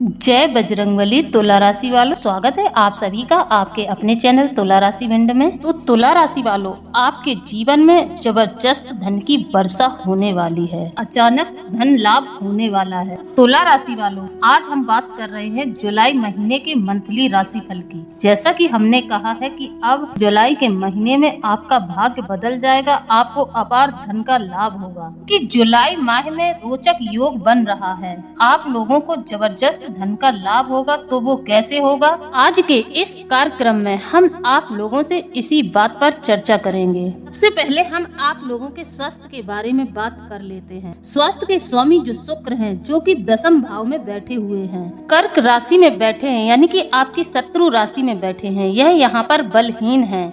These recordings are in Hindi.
जय बजरंगबली। तुला राशि वालों, स्वागत है आप सभी का आपके अपने चैनल तुला राशि विंड में। तो तुला राशि वालों, आपके जीवन में जबरदस्त धन की वर्षा होने वाली है। अचानक धन लाभ होने वाला है। तुला राशि वालों, आज हम बात कर रहे हैं जुलाई महीने के मंथली राशिफल की। जैसा कि हमने कहा है कि अब जुलाई के महीने में आपका भाग्य बदल जाएगा, आपको अपार धन का लाभ होगा। कि जुलाई माह में रोचक योग बन रहा है, आप लोगों को जबरदस्त धन का लाभ होगा। तो वो कैसे होगा, आज के इस कार्यक्रम में हम आप लोगों से इसी बात पर चर्चा करेंगे। सबसे पहले हम आप लोगों के स्वास्थ्य के बारे में बात कर लेते हैं। स्वास्थ्य के स्वामी जो शुक्र हैं, जो कि दशम भाव में बैठे हुए हैं, कर्क राशि में बैठे हैं, यानी कि आपकी शत्रु राशि में बैठे हैं। यह यहाँ पर बलहीन है।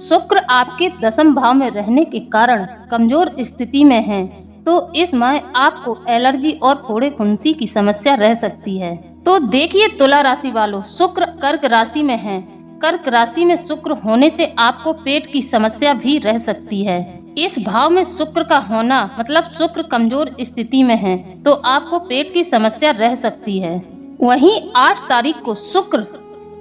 शुक्र आपके दशम भाव में रहने के कारण कमजोर स्थिति में है। तो इस माह आपको एलर्जी और फोड़े फुंसी की समस्या रह सकती है। तो देखिए तुला राशि वालों, शुक्र कर्क राशि में है। कर्क राशि में शुक्र होने से आपको पेट की समस्या भी रह सकती है। इस भाव में शुक्र का होना मतलब शुक्र कमजोर स्थिति में है, तो आपको पेट की समस्या रह सकती है। वहीं 8 तारीख को शुक्र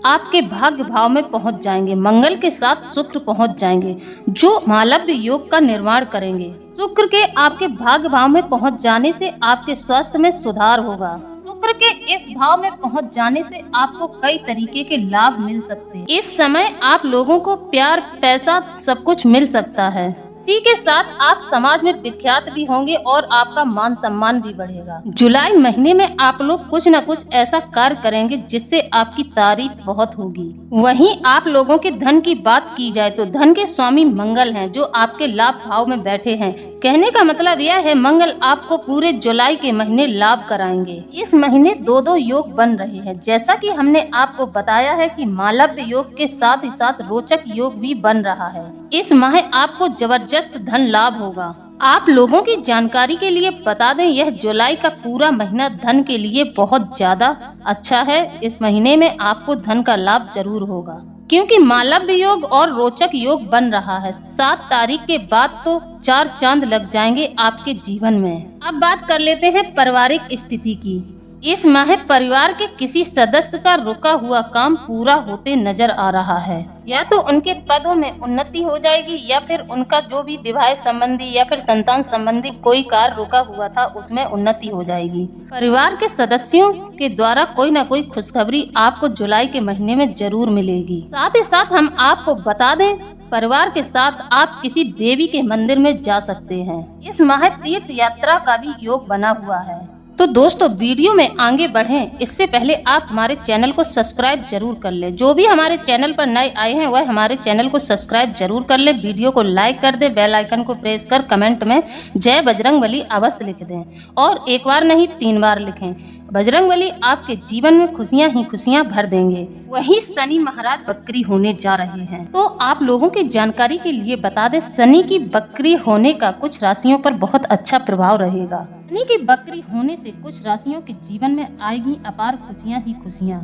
आपके भाग्य भाव में पहुंच जाएंगे। मंगल के साथ शुक्र पहुंच जाएंगे, जो मालव्य योग का निर्माण करेंगे। शुक्र के आपके भाग्य भाव में पहुंच जाने से आपके स्वास्थ्य में सुधार होगा। शुक्र के इस भाव में पहुंच जाने से आपको कई तरीके के लाभ मिल सकते हैं। इस समय आप लोगों को प्यार, पैसा सब कुछ मिल सकता है। इसी के साथ आप समाज में विख्यात भी होंगे और आपका मान सम्मान भी बढ़ेगा। जुलाई महीने में आप लोग कुछ न कुछ ऐसा कार्य करेंगे जिससे आपकी तारीफ बहुत होगी। वहीं आप लोगों के धन की बात की जाए तो धन के स्वामी मंगल हैं, जो आपके लाभ भाव में बैठे हैं। कहने का मतलब यह है, मंगल आपको पूरे जुलाई के महीने लाभ कराएंगे। इस महीने 2 योग बन रहे हैं। जैसा कि हमने आपको बताया है कि मालव्य योग के साथ ही साथ रोचक योग भी बन रहा है। इस माह आपको जबरदस्त धन लाभ होगा। आप लोगों की जानकारी के लिए बता दें, यह जुलाई का पूरा महीना धन के लिए बहुत ज्यादा अच्छा है। इस महीने में आपको धन का लाभ जरूर होगा, क्योंकि मालव्य योग और रोचक योग बन रहा है। 7 तारीख के बाद तो 4 चांद लग जाएंगे आपके जीवन में। अब बात कर लेते हैं पारिवारिक स्थिति की। इस माह परिवार के किसी सदस्य का रुका हुआ काम पूरा होते नजर आ रहा है। या तो उनके पदों में उन्नति हो जाएगी, या फिर उनका जो भी विवाह संबंधी या फिर संतान संबंधी कोई कार्य रुका हुआ था उसमें उन्नति हो जाएगी। परिवार के सदस्यों के द्वारा कोई न कोई खुशखबरी आपको जुलाई के महीने में जरूर मिलेगी। साथ ही साथ हम आपको बता दें, परिवार के साथ आप किसी देवी के मंदिर में जा सकते हैं। इस माह तीर्थ यात्रा का भी योग बना हुआ है। तो दोस्तों, वीडियो में आगे बढ़ें इससे पहले आप हमारे चैनल को सब्सक्राइब जरूर कर लें। जो भी हमारे चैनल पर नए आए हैं वह हमारे चैनल को सब्सक्राइब जरूर कर लें। वीडियो को लाइक कर दें, बेल आइकन को प्रेस कर कमेंट में जय बजरंगबली अवश्य लिख दें, और एक बार नहीं 3 बार लिखें। बजरंगबली आपके जीवन में खुशियां ही खुशियां भर देंगे। वहीं शनि महाराज बकरी होने जा रहे हैं। तो आप लोगों की जानकारी के लिए बता दें, शनि की बकरी होने का कुछ राशियों पर बहुत अच्छा प्रभाव रहेगा। शनि की बकरी होने से कुछ राशियों के जीवन में आएगी अपार खुशियां ही खुशियां।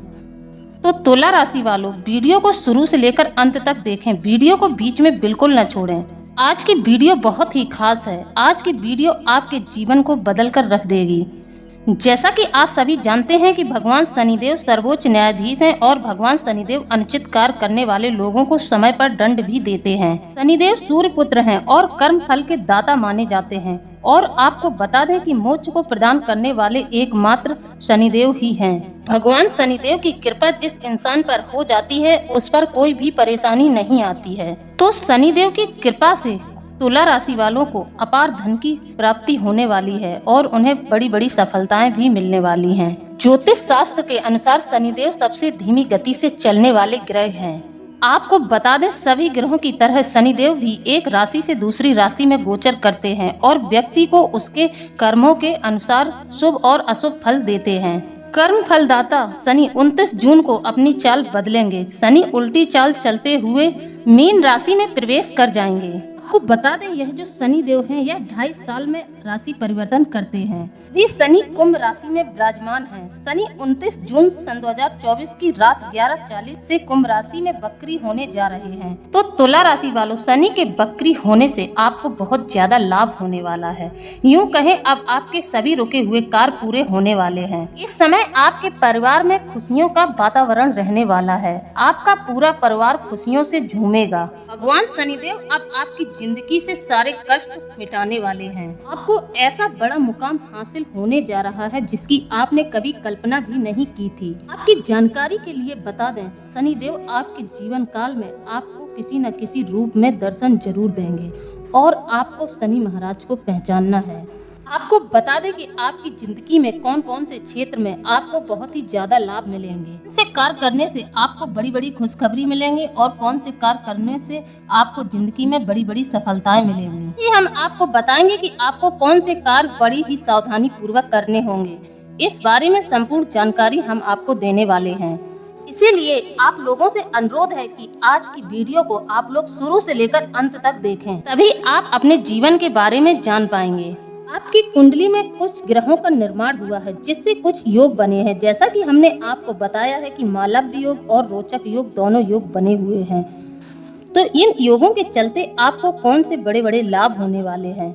तो तुला राशि वालों, वीडियो को शुरू से लेकर अंत तक देखें। वीडियो को बीच में बिल्कुल न छोड़ें। आज की वीडियो बहुत ही खास है। आज की वीडियो आपके जीवन को बदल कर रख देगी। जैसा कि आप सभी जानते हैं कि भगवान शनिदेव सर्वोच्च न्यायाधीश हैं, और भगवान शनिदेव अनुचित कार्य करने वाले लोगों को समय पर दंड भी देते हैं। शनिदेव सूर्य पुत्र हैं और कर्म फल के दाता माने जाते हैं। और आपको बता दें कि मोक्ष को प्रदान करने वाले एकमात्र शनिदेव ही हैं। भगवान शनिदेव की कृपा जिस इंसान पर हो जाती है उस पर कोई भी परेशानी नहीं आती है। तो शनिदेव की कृपा से तुला राशि वालों को अपार धन की प्राप्ति होने वाली है, और उन्हें बड़ी बड़ी सफलताएं भी मिलने वाली हैं। ज्योतिष शास्त्र के अनुसार शनिदेव सबसे धीमी गति से चलने वाले ग्रह हैं। आपको बता दें, सभी ग्रहों की तरह शनिदेव भी एक राशि से दूसरी राशि में गोचर करते हैं, और व्यक्ति को उसके कर्मों के अनुसार शुभ और अशुभ फल देते हैं। कर्म फलदाता शनि 29 जून को अपनी चाल बदलेंगे। शनि उल्टी चाल चलते हुए मीन राशि में प्रवेश कर जाएंगे। आपको बता दें यह जो शनि देव हैं यह 2.5 साल में राशि परिवर्तन करते हैं। वे शनि कुंभ राशि में विराजमान हैं। शनि 29 जून सन 2024 की रात 11:40 से कुंभ राशि में बकरी होने जा रहे हैं। तो तुला राशि वालों, शनि के बकरी होने से आपको बहुत ज्यादा लाभ होने वाला है। यूँ कहें अब आपके सभी रुके हुए कार्य पूरे होने वाले हैं। इस समय आपके परिवार में खुशियों का वातावरण रहने वाला है। आपका पूरा परिवार खुशियों से झूमेगा। भगवान शनिदेव अब आपकी जिंदगी से सारे कष्ट मिटाने वाले हैं। आपको ऐसा बड़ा मुकाम हासिल होने जा रहा है जिसकी आपने कभी कल्पना भी नहीं की थी। आपकी जानकारी के लिए बता दें, शनिदेव आपके जीवन काल में आपको किसी न किसी रूप में दर्शन जरूर देंगे और आपको शनि महाराज को पहचानना है। आपको बता दें कि आपकी जिंदगी में कौन कौन से क्षेत्र में आपको बहुत ही ज्यादा लाभ मिलेंगे, इनसे कार्य करने से आपको बड़ी बड़ी खुशखबरी मिलेंगे और कौन से कार्य करने से आपको जिंदगी में बड़ी बड़ी सफलताएं मिलेंगी। ये हम आपको बताएंगे कि आपको कौन से कार्य बड़ी ही सावधानी पूर्वक करने होंगे। इस बारे में संपूर्ण जानकारी हम आपको देने वाले हैं। इसीलिए आप लोगों से अनुरोध है कि आज की वीडियो को आप लोग शुरू से लेकर अंत तक देखें, तभी आप अपने जीवन के बारे में जान पाएंगे। आपकी कुंडली में कुछ ग्रहों का निर्माण हुआ है जिससे कुछ योग बने हैं। जैसा कि हमने आपको बताया है कि मालव्य योग और रोचक योग दोनों योग बने हुए हैं। तो इन योगों के चलते आपको कौन से बड़े बड़े लाभ होने वाले हैं,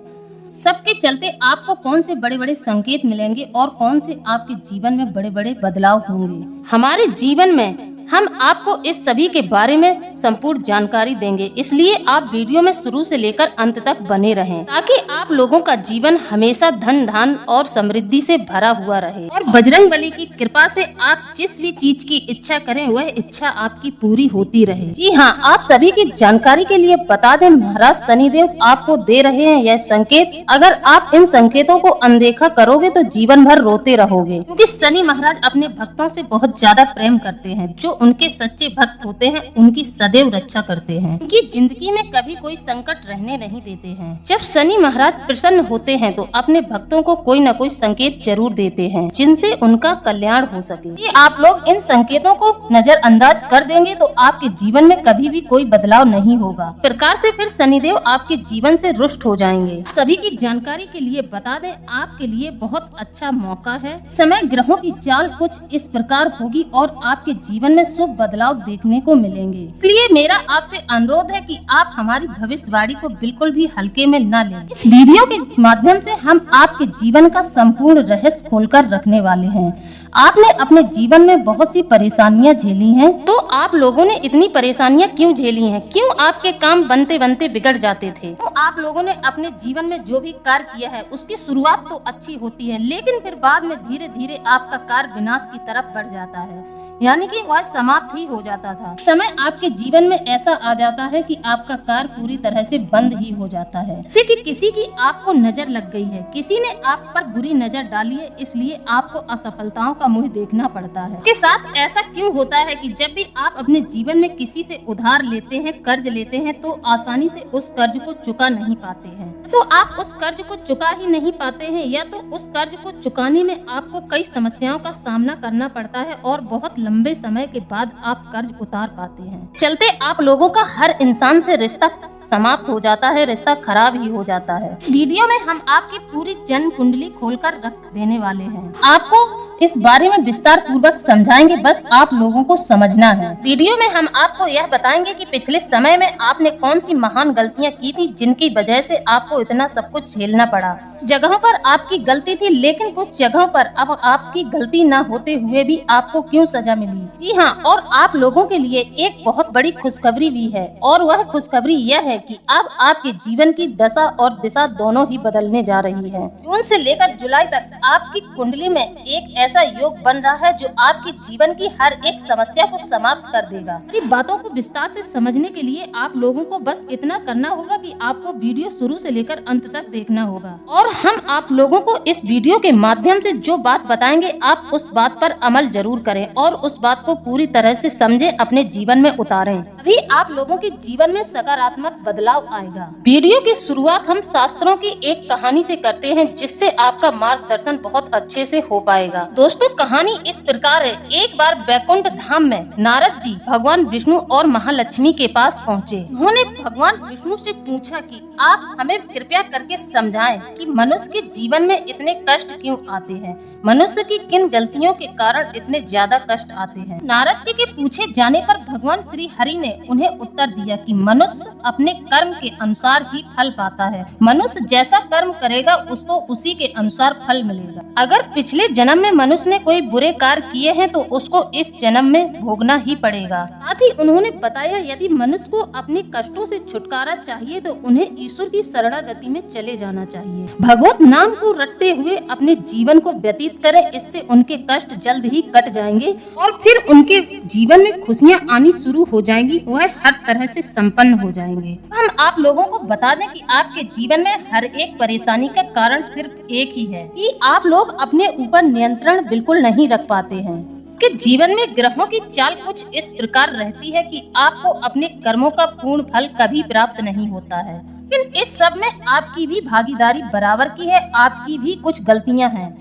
सबके चलते आपको कौन से बड़े बड़े संकेत मिलेंगे और कौन से आपके जीवन में बड़े बड़े बदलाव होंगे। हमारे जीवन में हम आपको इस सभी के बारे में संपूर्ण जानकारी देंगे, इसलिए आप वीडियो में शुरू से लेकर अंत तक बने रहें ताकि आप लोगों का जीवन हमेशा धन धान और समृद्धि से भरा हुआ रहे और बजरंगबली की कृपा से आप जिस भी चीज की इच्छा करें वह इच्छा आपकी पूरी होती रहे। जी हाँ, आप सभी की जानकारी के लिए बता दें, महाराज शनिदेव आपको दे रहे हैं यह संकेत। अगर आप इन संकेतों को अनदेखा करोगे तो जीवन भर रोते रहोगे, क्योंकि शनि महाराज अपने भक्तों से बहुत ज्यादा प्रेम करते हैं। जो उनके सच्चे भक्त होते हैं उनकी सदैव रक्षा करते हैं। उनकी जिंदगी में कभी कोई संकट रहने नहीं देते हैं। जब शनि महाराज प्रसन्न होते हैं तो अपने भक्तों को कोई न कोई संकेत जरूर देते हैं जिनसे उनका कल्याण हो सके। ये आप लोग इन संकेतों को नजरअंदाज कर देंगे तो आपके जीवन में कभी भी कोई बदलाव नहीं होगा। प्रकार से फिर शनिदेव आपके जीवन से रुष्ट हो जाएंगे। सभी की जानकारी के लिए बता दें, आपके लिए बहुत अच्छा मौका है। समय ग्रहों की चाल कुछ इस प्रकार होगी और आपके जीवन में शुभ बदलाव देखने को मिलेंगे। इसलिए मेरा आपसे अनुरोध है कि आप हमारी भविष्यवाणी को बिल्कुल भी हल्के में न लें। इस वीडियो के माध्यम से हम आपके जीवन का संपूर्ण रहस्य खोलकर रखने वाले हैं। आपने अपने जीवन में बहुत सी परेशानियां झेली हैं, तो आप लोगों ने इतनी परेशानियां क्यों झेली हैं? क्यों आपके काम बनते बनते बिगड़ जाते थे? तो आप लोगों ने अपने जीवन में जो भी कार्य किया है उसकी शुरुआत तो अच्छी होती है, लेकिन फिर बाद में धीरे धीरे आपका कार्य विनाश की तरफ बढ़ जाता है, यानी कि वह समाप्त ही हो जाता था। समय आपके जीवन में ऐसा आ जाता है कि आपका कार्य पूरी तरह से बंद ही हो जाता है। जैसे कि किसी की आपको नजर लग गई है, किसी ने आप पर बुरी नजर डाली है, इसलिए आपको असफलताओं का मुंह देखना पड़ता है। के साथ ऐसा क्यों होता है कि जब भी आप अपने जीवन में किसी से उधार लेते हैं, कर्ज लेते हैं, तो आसानी से उस कर्ज को चुका नहीं पाते हैं। तो आप उस कर्ज को चुका ही नहीं पाते हैं, या तो उस कर्ज को चुकाने में आपको कई समस्याओं का सामना करना पड़ता है और बहुत लंबे समय के बाद आप कर्ज उतार पाते हैं। चलते आप लोगों का हर इंसान से रिश्ता समाप्त हो जाता है, रिश्ता खराब ही हो जाता है। इस वीडियो में हम आपकी पूरी जन्म कुंडली खोलकर रख देने वाले हैं। आपको इस बारे में विस्तार पूर्वक समझाएंगे, बस आप लोगों को समझना है। वीडियो में हम आपको यह बताएंगे कि पिछले समय में आपने कौन सी महान गलतियां की थी जिनकी वजह से आपको इतना सब कुछ झेलना पड़ा। कुछ जगहों पर आपकी गलती थी, लेकिन कुछ जगहों पर अब आपकी गलती न होते हुए भी आपको क्यों सजा मिली। जी हाँ, और आप लोगों के लिए एक बहुत बड़ी खुशखबरी भी है, और वह खुशखबरी यह है कि अब आपके जीवन की दशा और दिशा दोनों ही बदलने जा रही है। जून से लेकर जुलाई तक आपकी कुंडली में एक ऐसा योग बन रहा है जो आपके जीवन की हर एक समस्या को समाप्त कर देगा। इन बातों को विस्तार से समझने के लिए आप लोगों को बस इतना करना होगा कि आपको वीडियो शुरू से लेकर अंत तक देखना होगा, और हम आप लोगों को इस वीडियो के माध्यम से जो बात बताएंगे आप उस बात पर अमल जरूर करें और उस बात को पूरी तरह से समझें, अपने जीवन में उतारें। अभी आप लोगों के जीवन में सकारात्मक बदलाव आएगा। वीडियो की शुरुआत हम शास्त्रों की एक कहानी से करते हैं, जिससे आपका मार्गदर्शन बहुत अच्छे से हो पाएगा। दोस्तों, कहानी इस प्रकार है। एक बार वैकुंठ धाम में नारद जी भगवान विष्णु और महालक्ष्मी के पास पहुँचे। उन्होंने भगवान विष्णु से पूछा कि आप हमें कृपया करके समझाएं कि मनुष्य के जीवन में इतने कष्ट क्यों आते हैं, मनुष्य की किन गलतियों के कारण इतने ज्यादा कष्ट आते हैं। नारद जी के पूछे जाने पर भगवान श्री हरि ने उन्हें उत्तर दिया कि मनुष्य अपने कर्म के अनुसार ही फल पाता है। मनुष्य जैसा कर्म करेगा उसको उसी के अनुसार फल मिलेगा। अगर पिछले जन्म में मनुष्य ने कोई बुरे कार्य किए हैं तो उसको इस जन्म में भोगना ही पड़ेगा। साथ ही उन्होंने बताया, यदि मनुष्य को अपने कष्टों से छुटकारा चाहिए तो उन्हें ईश्वर की शरणागति में चले जाना चाहिए। भगवत नाम को रटते हुए अपने जीवन को व्यतीत करें, इससे उनके कष्ट जल्द ही कट जाएंगे और फिर उनके जीवन में खुशियां आनी शुरू हो जाएंगी। वह हर तरह से संपन्न हो जाएंगे। हम आप लोगों को बता दें कि आपके जीवन में हर एक परेशानी का कारण सिर्फ एक ही है कि आप लोग अपने ऊपर नियंत्रण बिल्कुल नहीं रख पाते हैं। कि जीवन में ग्रहों की चाल कुछ इस प्रकार रहती है कि आपको अपने कर्मों का पूर्ण फल कभी प्राप्त नहीं होता है, लेकिन इस सब में आपकी भी भागीदारी बराबर की है। आपकी भी कुछ गलतियां हैं।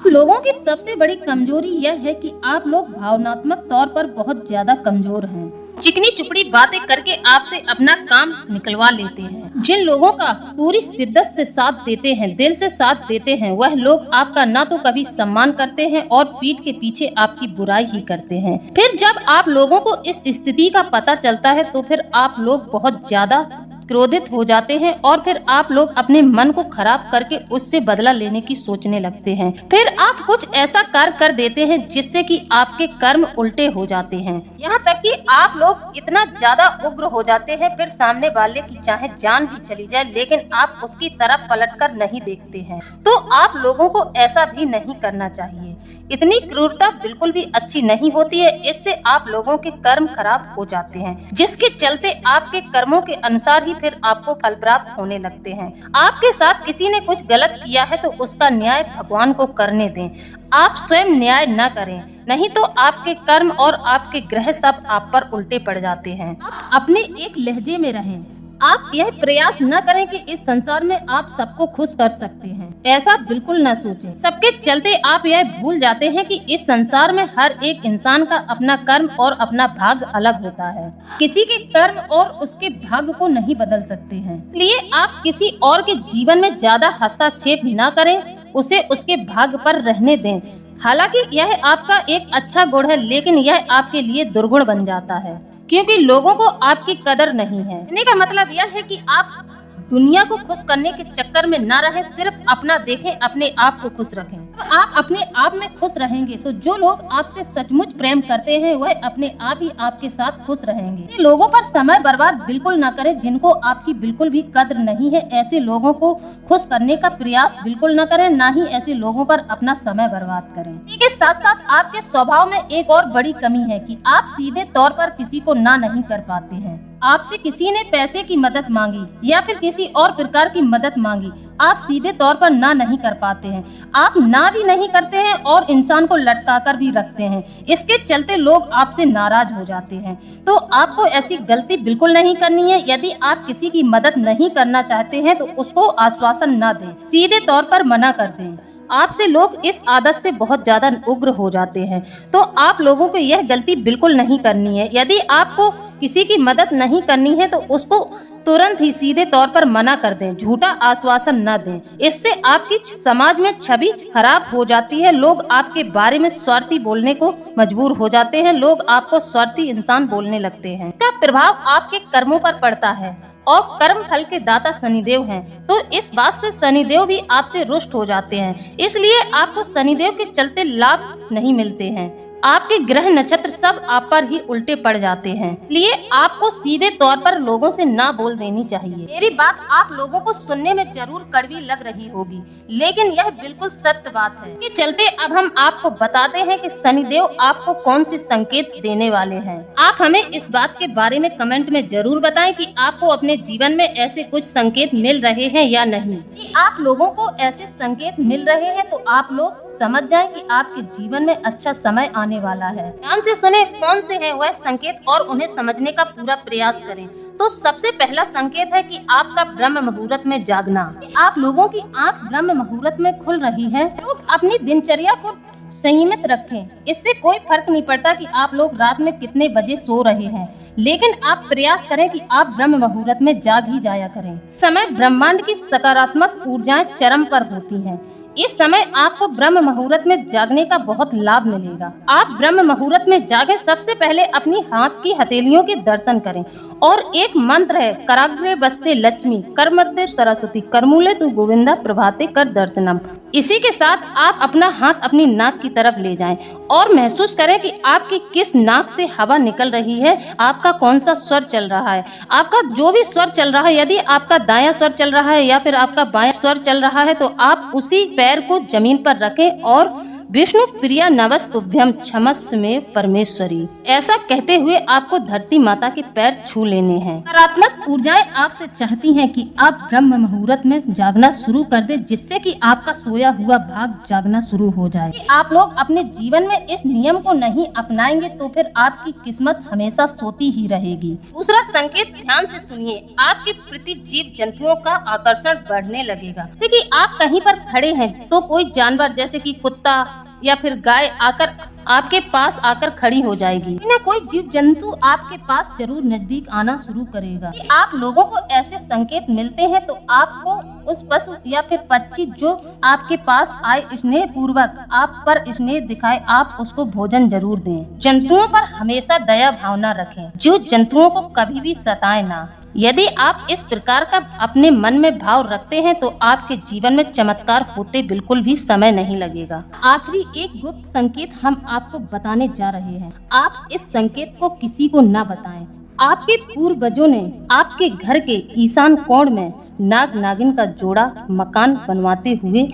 लोगों की सबसे बड़ी कमजोरी यह है कि आप लोग भावनात्मक तौर पर बहुत ज्यादा कमजोर हैं। चिकनी चुपड़ी बातें करके आपसे अपना काम निकलवा लेते हैं। जिन लोगों का पूरी शिद्दत से साथ देते हैं, दिल से साथ देते हैं, वह लोग आपका ना तो कभी सम्मान करते हैं और पीठ के पीछे आपकी बुराई ही करते हैं। फिर जब आप लोगों को इस स्थिति का पता चलता है तो फिर आप लोग बहुत ज्यादा क्रोधित हो जाते हैं और फिर आप लोग अपने मन को खराब करके उससे बदला लेने की सोचने लगते हैं। फिर आप कुछ ऐसा कार्य कर देते हैं जिससे कि आपके कर्म उल्टे हो जाते हैं। यहाँ तक कि आप लोग इतना ज्यादा उग्र हो जाते हैं, फिर सामने वाले की चाहे जान भी चली जाए लेकिन आप उसकी तरफ पलटकर नहीं देखते हैं। तो आप लोगों को ऐसा भी नहीं करना चाहिए। इतनी क्रूरता बिल्कुल भी अच्छी नहीं होती है। इससे आप लोगों के कर्म खराब हो जाते हैं, जिसके चलते आपके कर्मों के अनुसार ही फिर आपको फल प्राप्त होने लगते हैं। आपके साथ किसी ने कुछ गलत किया है तो उसका न्याय भगवान को करने दें। आप स्वयं न्याय न करें, नहीं तो आपके कर्म और आपके ग्रह सब आप पर उल्टे पड़ जाते हैं। आप अपने एक लहजे में रहें। आप यह प्रयास न करें कि इस संसार में आप सबको खुश कर सकते हैं। ऐसा बिल्कुल न सोचें। सबके चलते आप यह भूल जाते हैं कि इस संसार में हर एक इंसान का अपना कर्म और अपना भाग्य अलग होता है। किसी के कर्म और उसके भाग्य को नहीं बदल सकते हैं। इसलिए आप किसी और के जीवन में ज्यादा हस्तक्षेप न करें, उसे उसके भाग्य पर रहने दें। हालांकि यह आपका एक अच्छा गुण है, लेकिन यह आपके लिए दुर्गुण बन जाता है क्योंकि लोगों को आपकी कदर नहीं है। कहने का मतलब यह है कि आप दुनिया को खुश करने के चक्कर में न रहें, सिर्फ अपना देखें, अपने आप को खुश रखें। तो आप अपने आप में खुश रहेंगे तो जो लोग आपसे सचमुच प्रेम करते हैं वह अपने आप ही आपके साथ खुश रहेंगे। लोगों पर समय बर्बाद बिल्कुल न करें जिनको आपकी बिल्कुल भी कद्र नहीं है। ऐसे लोगों को खुश करने का प्रयास बिल्कुल न करें, ना ही ऐसे लोगों पर अपना समय बर्बाद करें। इसके साथ साथ आपके स्वभाव में एक और बड़ी कमी है कि आप सीधे तौर पर किसी को ना नहीं कर पाते हैं। आपसे किसी ने पैसे की मदद मांगी या फिर किसी और प्रकार की मदद मांगी, आप सीधे तौर पर ना नहीं कर पाते हैं। आप ना भी नहीं करते हैं और इंसान को लटका कर भी रखते हैं। इसके चलते लोग आपसे नाराज हो जाते हैं। तो आपको ऐसी गलती बिल्कुल नहीं करनी है। यदि आप किसी की मदद नहीं करना चाहते हैं तो उसको आश्वासन न दें, सीधे तौर पर मना कर दें। आपसे लोग इस आदत से बहुत ज्यादा उग्र हो जाते हैं, तो आप लोगों को यह गलती बिल्कुल नहीं करनी है। यदि आपको किसी की मदद नहीं करनी है तो उसको तुरंत ही सीधे तौर पर मना कर दें, झूठा आश्वासन न दें। इससे आपकी समाज में छवि खराब हो जाती है। लोग आपके बारे में स्वार्थी बोलने को मजबूर हो जाते हैं। लोग आपको स्वार्थी इंसान बोलने लगते हैं। इसका प्रभाव आपके कर्मों पर पड़ता है और कर्म फल के दाता शनिदेव हैं, तो इस बात से शनिदेव भी आपसे रुष्ट हो जाते हैं। इसलिए आपको शनिदेव के चलते लाभ नहीं मिलते हैं। आपके ग्रह नक्षत्र सब आप पर ही उल्टे पड़ जाते हैं। इसलिए आपको सीधे तौर पर लोगों से ना बोल देनी चाहिए। मेरी बात आप लोगों को सुनने में जरूर कड़वी लग रही होगी, लेकिन यह बिल्कुल सत्य बात है। के चलते अब हम आपको बताते हैं कि शनिदेव आपको कौन से संकेत देने वाले हैं। आप हमें इस बात के बारे में कमेंट में जरूर बताएं कि आपको अपने जीवन में ऐसे कुछ संकेत मिल रहे हैं या नहीं। आप लोगों को ऐसे संकेत मिल रहे हैं तो आप लोग समझ जाएं कि आपके जीवन में अच्छा समय आने वाला है। ध्यान से सुने कौन से हैं वह संकेत और उन्हें समझने का पूरा प्रयास करें। तो सबसे पहला संकेत है कि आपका ब्रह्म मुहूर्त में जागना। आप लोगों की आंख ब्रह्म मुहूर्त में खुल रही है। लोग अपनी दिनचर्या को संयमित रखें। इससे कोई फर्क नहीं पड़ता कि आप लोग रात में कितने बजे सो रहे हैं, लेकिन आप प्रयास करें कि आप ब्रह्म मुहूर्त में जाग ही जाया करें। समय ब्रह्मांड की सकारात्मक ऊर्जाएं चरम पर होती हैं। इस समय आपको ब्रह्म मुहूर्त में जागने का बहुत लाभ मिलेगा। आप ब्रह्म मुहूर्त में जागे, सबसे पहले अपनी हाथ की हथेलियों के दर्शन करें और एक मंत्र है, कराग्रे बस्ते लक्ष्मी, कर मध्य सरस्वती, करमूले तु गोविंदा, प्रभाते कर दर्शनम। इसी के साथ आप अपना हाथ अपनी नाक की तरफ ले जाएं और महसूस करें कि आपकी किस नाक से हवा निकल रही है, आपका कौन सा स्वर चल रहा है। आपका जो भी स्वर चल रहा है, यदि आपका दायां स्वर चल रहा है या फिर आपका बायां स्वर चल रहा है, तो आप उसी पैर को जमीन पर रखें और विष्णु प्रिया नमस्तुभ्यम क्षमस्व परमेश्वरी, ऐसा कहते हुए आपको धरती माता के पैर छू लेने हैं। सकारात्मक ऊर्जाएं आपसे चाहती हैं कि आप ब्रह्म मुहूर्त में जागना शुरू कर दें, जिससे कि आपका सोया हुआ भाग जागना शुरू हो जाए। आप लोग अपने जीवन में इस नियम को नहीं अपनाएंगे तो फिर आपकी किस्मत हमेशा सोती ही रहेगी। दूसरा संकेत ध्यान से सुनिए, आपके प्रति जीव जंतुओं का आकर्षण बढ़ने लगेगा। जैसे कि आप कहीं पर खड़े हैं तो कोई जानवर जैसे कि कुत्ता या फिर गाय आकर आपके पास आकर खड़ी हो जाएगी। ना कोई जीव जंतु आपके पास जरूर नजदीक आना शुरू करेगा। आप लोगों को ऐसे संकेत मिलते हैं तो आपको उस पशु या फिर पक्षी जो आपके पास आए, स्नेह पूर्वक आप पर स्नेह दिखाए, आप उसको भोजन जरूर दें। जंतुओं पर हमेशा दया भावना रखें, जो जंतुओं को कभी भी सताए ना। यदि आप इस प्रकार का अपने मन में भाव रखते हैं तो आपके जीवन में चमत्कार होते बिल्कुल भी समय नहीं लगेगा। आखिरी एक गुप्त संकेत हम आपको बताने जा रहे हैं। आप इस संकेत को किसी को न बताएं। आपके पूर्वजों ने आपके घर के ईशान कोण में नाग नागिन का जोड़ा मकान बनवाते हुए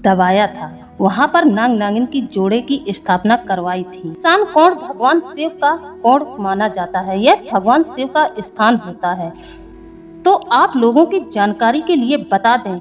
दबाया था। वहाँ पर नाग नागिन की जोड़े की स्थापना करवाई थी। ईशान कोण भगवान शिव का कोण माना जाता है। यह भगवान शिव का स्थान होता है। तो आप लोगों की जानकारी के लिए बता दें,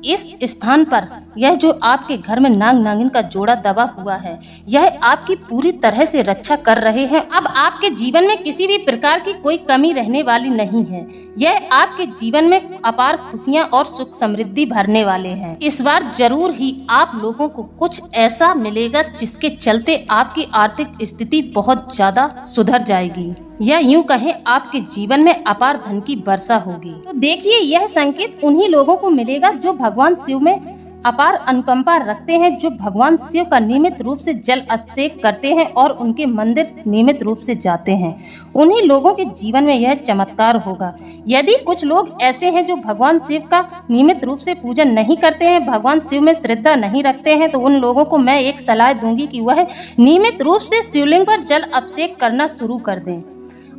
इस स्थान पर यह जो आपके घर में नाग नागिन का जोड़ा दबा हुआ है, यह आपकी पूरी तरह से रक्षा कर रहे हैं। अब आपके जीवन में किसी भी प्रकार की कोई कमी रहने वाली नहीं है। यह आपके जीवन में अपार खुशियां और सुख समृद्धि भरने वाले हैं। इस बार जरूर ही आप लोगों को कुछ ऐसा मिलेगा जिसके चलते आपकी आर्थिक स्थिति बहुत ज्यादा सुधर जाएगी, या यूं कहें आपके जीवन में अपार धन की वर्षा होगी। तो देखिए, यह संकेत उन्हीं लोगों को मिलेगा जो भगवान शिव में अपार अनुकंपा रखते हैं, जो भगवान शिव का नियमित रूप से जल अभिषेक करते हैं और उनके मंदिर नियमित रूप से जाते हैं। उन्हीं लोगों के जीवन में यह चमत्कार होगा। यदि कुछ लोग ऐसे हैं जो भगवान शिव का नियमित रूप से पूजन नहीं करते हैं, भगवान शिव में श्रद्धा नहीं रखते हैं, तो उन लोगों को मैं एक सलाह दूंगी कि वह नियमित रूप से शिवलिंग पर जल अभिषेक करना शुरू कर दें।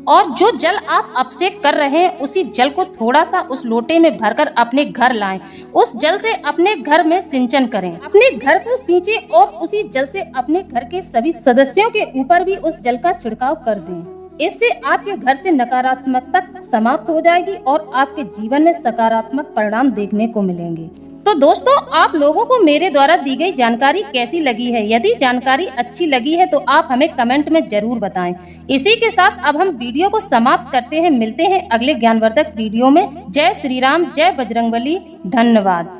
और जो जल आप अभिषेक कर रहे हैं, उसी जल को थोड़ा सा उस लोटे में भरकर अपने घर लाएं। उस जल से अपने घर में सिंचन करें, अपने घर को सींचें और उसी जल से अपने घर के सभी सदस्यों के ऊपर भी उस जल का छिड़काव कर दें। इससे आपके घर से नकारात्मकता समाप्त हो जाएगी और आपके जीवन में सकारात्मक परिणाम देखने को मिलेंगे। तो दोस्तों, आप लोगों को मेरे द्वारा दी गई जानकारी कैसी लगी है? यदि जानकारी अच्छी लगी है तो आप हमें कमेंट में जरूर बताएं। इसी के साथ अब हम वीडियो को समाप्त करते हैं। मिलते हैं अगले ज्ञानवर्धक वीडियो में। जय श्री राम, जय बजरंगबली, धन्यवाद।